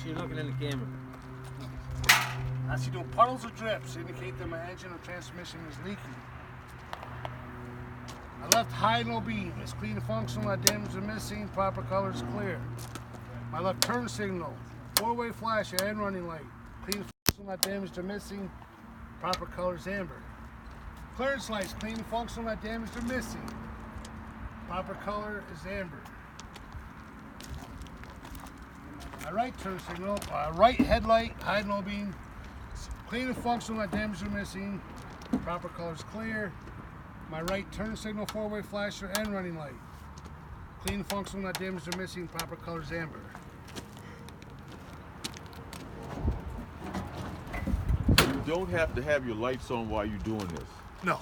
sure you're looking in the camera. I see no puddles or drips indicate that my engine or transmission is leaking. My left high low beam is clean and functional, not damaged or missing, proper color is clear. My left turn signal, four-way flash and running light, clean and functional, not damaged or missing, proper color is amber. Clearance lights, clean and functional, not damaged or missing, proper color is amber. My right turn signal, right headlight, high and low beam, clean and functional, not damaged or missing, proper color is clear. My right turn signal, four-way flasher and running light, clean and functional, not damaged or missing, proper color is amber. You don't have to have your lights on while you're doing this. No.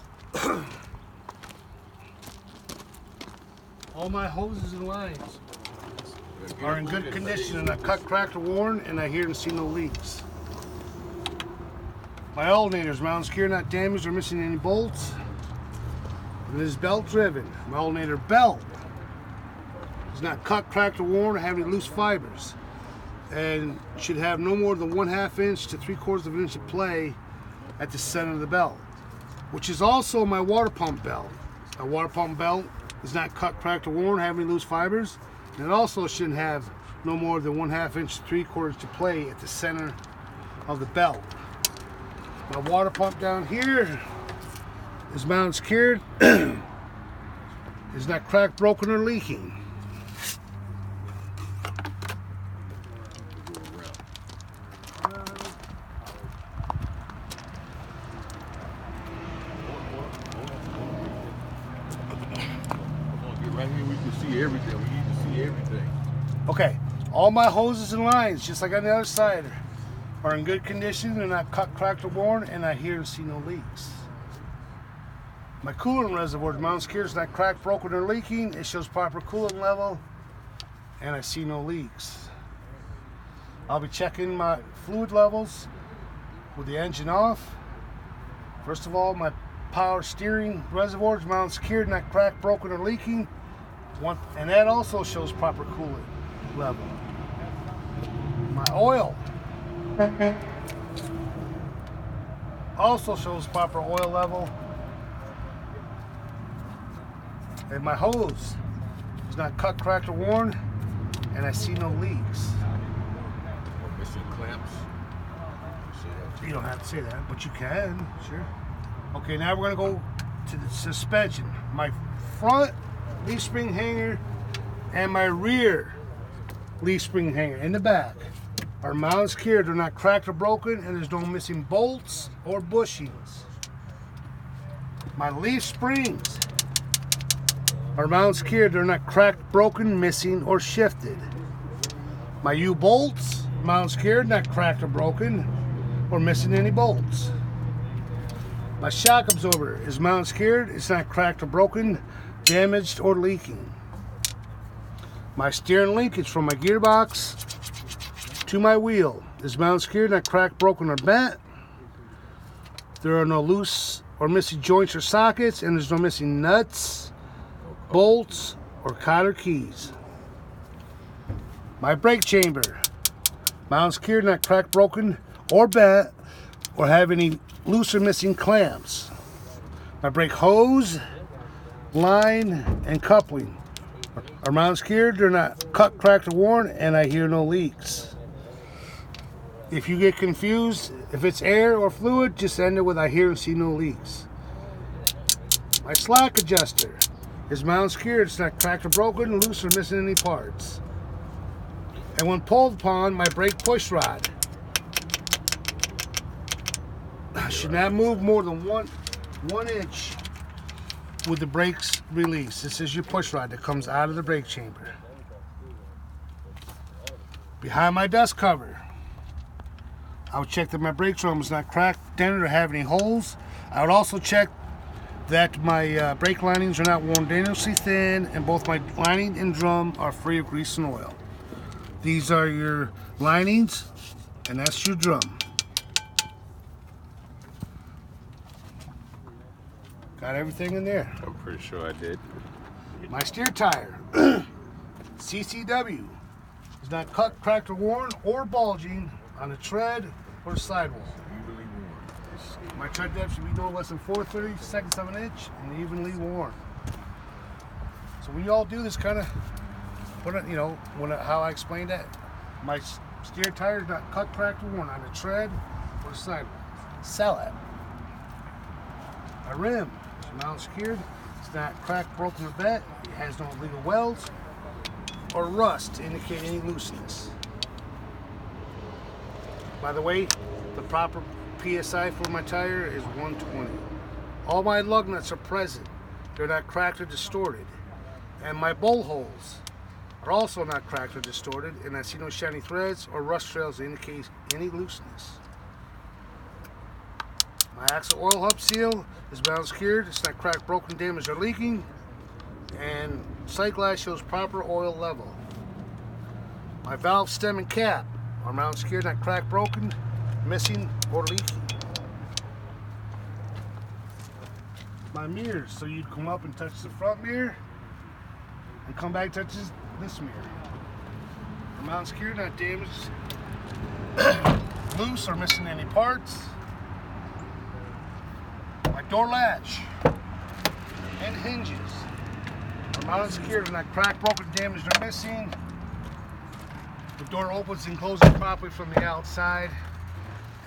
All my hoses and lines are in good condition and I cut, cracked, or worn, and I hear and see no leaks. My alternator is mounted secure, not damaged or missing any bolts. It is belt driven. My alternator belt is not cut, cracked, or worn, or have any loose fibers, and should have no more than 1/2 inch to 3/4 of an inch of play at the center of the belt, which is also my water pump belt. My water pump belt is not cut, cracked, or worn, or have any loose fibers. And it also shouldn't have no more than 1/2 inch to 3/4 to play at the center of the belt. My water pump down here is mounted secured, is not cracked, broken, or leaking. Right here we can see everything. We need to see everything. Okay, all my hoses and lines, just like on the other side, are in good condition. They're not cut, cracked, or worn, and I hear and see no leaks. My coolant reservoir is mounted secure, is not cracked, broken, or leaking. It shows proper coolant level, and I see no leaks. I'll be checking my fluid levels with the engine off. First of all, my power steering reservoir is mounted secure, not cracked, broken, or leaking. And that also shows proper coolant level. My oil also shows proper oil level. And my hose is not cut, cracked, or worn, and I see no leaks. Or missing clamps. You don't have to say that, but you can, sure. Okay, now we're gonna go to the suspension. My front leaf spring hanger and my rear leaf spring hanger in the back are mounted secure. They're not cracked or broken, and there's no missing bolts or bushings. My leaf springs are mounted secure. They're not cracked, broken, missing, or shifted. My U-bolts mounted secure, not cracked or broken, or missing any bolts. My shock absorber is mounted secured. It's not cracked or broken, damaged, or leaking. My steering linkage from my gearbox to my wheel is mounted secured, not cracked, broken, or bent. There are no loose or missing joints or sockets, and there's no missing nuts, bolts, or cotter keys. My brake chamber, mounted secured, not cracked, broken, or bent, or have any loose or missing clamps. My brake hose, line, and coupling are mounted secured. They're not cut, cracked, or worn, and I hear no leaks. If you get confused, if it's air or fluid, just end it with I hear and see no leaks. My slack adjuster is mounted secured. It's not cracked or broken, loose, or missing any parts. And when pulled upon, my brake push rod should not move more than one inch with the brakes release. This is your push rod that comes out of the brake chamber. Behind my dust cover, I would check that my brake drum is not cracked, dented, or have any holes. I would also check that my brake linings are not worn dangerously thin, and both my lining and drum are free of grease and oil. These are your linings, and that's your drum. Got everything in there. I'm pretty sure I did. My steer tire, CCW, is not cut, cracked, or worn, or bulging on the tread or sidewall. Evenly worn. My tread depth should be no less than 4/32 of an inch and evenly worn. So when you all do this kind of, how I explained that, my steer tire is not cut, cracked, or worn on the tread or sidewall. Sell it. My rim is mounted secured. It's not cracked, broken, or bent. It has no illegal welds or rust to indicate any looseness. By the way, the proper PSI for my tire is 120. All my lug nuts are present. They're not cracked or distorted. And my bolt holes are also not cracked or distorted, and I see no shiny threads or rust trails that indicate any looseness. My axle oil hub seal is mounted secured. It's not cracked, broken, damaged, or leaking. And sight glass shows proper oil level. My valve stem and cap are mounted secured, not cracked, broken, missing, or leaking. My mirrors, so you'd come up and touch the front mirror and come back and touch this mirror. They're mounted secured, not damaged, loose, or missing any parts. My door latch and hinges are mounted secured, not cracked, broken, damaged, or missing. The door opens and closes properly from the outside,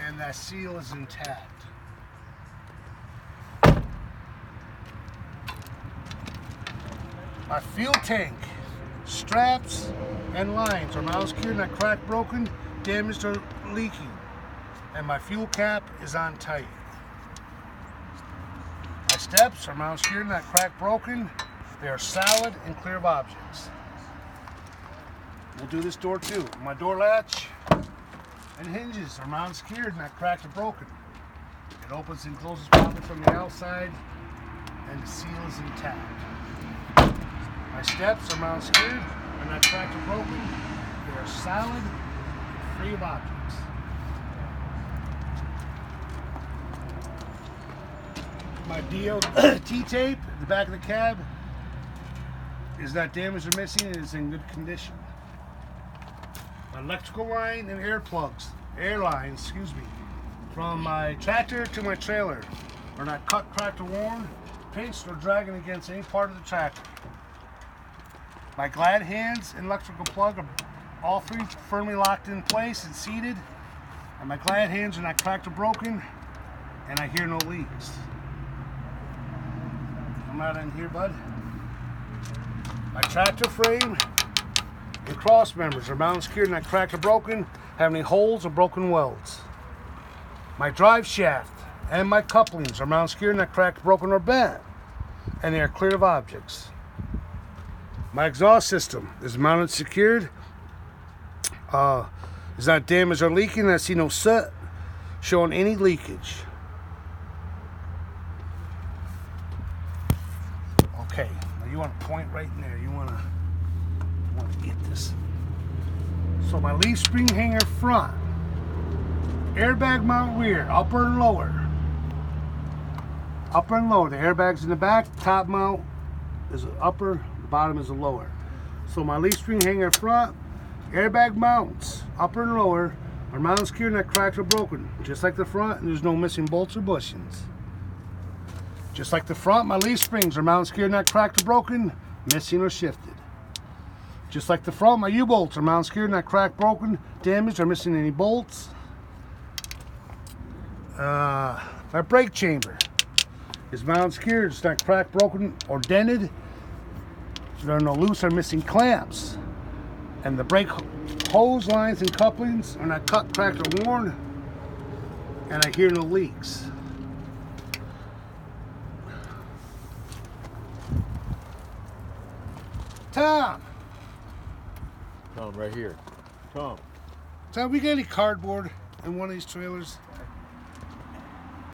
and that seal is intact. My fuel tank, straps, and lines are mounted secured, not cracked, broken, damaged, or leaking. And my fuel cap is on tight. My steps are mounted secured, not cracked, broken. They are solid and clear of objects. We'll do this door too. My door latch and hinges are mounted secured, not cracked or broken. It opens and closes properly from the outside, and the seal is intact. My steps are mounted secured, are not cracked or broken. They are solid and free of objects. My DOT tape at the back of the cab is not damaged or missing. It is in good condition. My electrical line and air lines, from my tractor to my trailer are not cut, cracked, or worn, pinched, or dragging against any part of the tractor. My glad hands and electrical plug are all three firmly locked in place and seated, and my glad hands are not cracked or broken, and I hear no leaks. I'm not in here, bud. My tractor frame and cross members are mounted secured, not cracked or broken, have any holes or broken welds. My drive shaft and my couplings are mounted secured, not cracked, broken, or bent, and they are clear of objects. My exhaust system is mounted secured, is not damaged or leaking, and I see no soot showing any leakage. Okay, now you want to point right in there. You want to get this. So my leaf spring hanger front, airbag mount rear, upper and lower. Upper and lower. The airbag's in the back. Top mount is the upper. The bottom is the lower. So my leaf spring hanger front, airbag mounts, upper and lower, are mounted secured, not cracked or broken. Just like the front, and there's no missing bolts or bushings. Just like the front, my leaf springs are mounted secured, not cracked or broken, missing or shifted. Just like the front, my U-bolts are mounted secured, not cracked, broken, damaged, or missing any bolts. My brake chamber is mounted secured, it's not cracked, broken, or dented. There are no loose or missing clamps. And the brake hose lines and couplings are not cut, cracked, or worn. And I hear no leaks. Tom, Tom, right here. Tom. we got any cardboard in one of these trailers?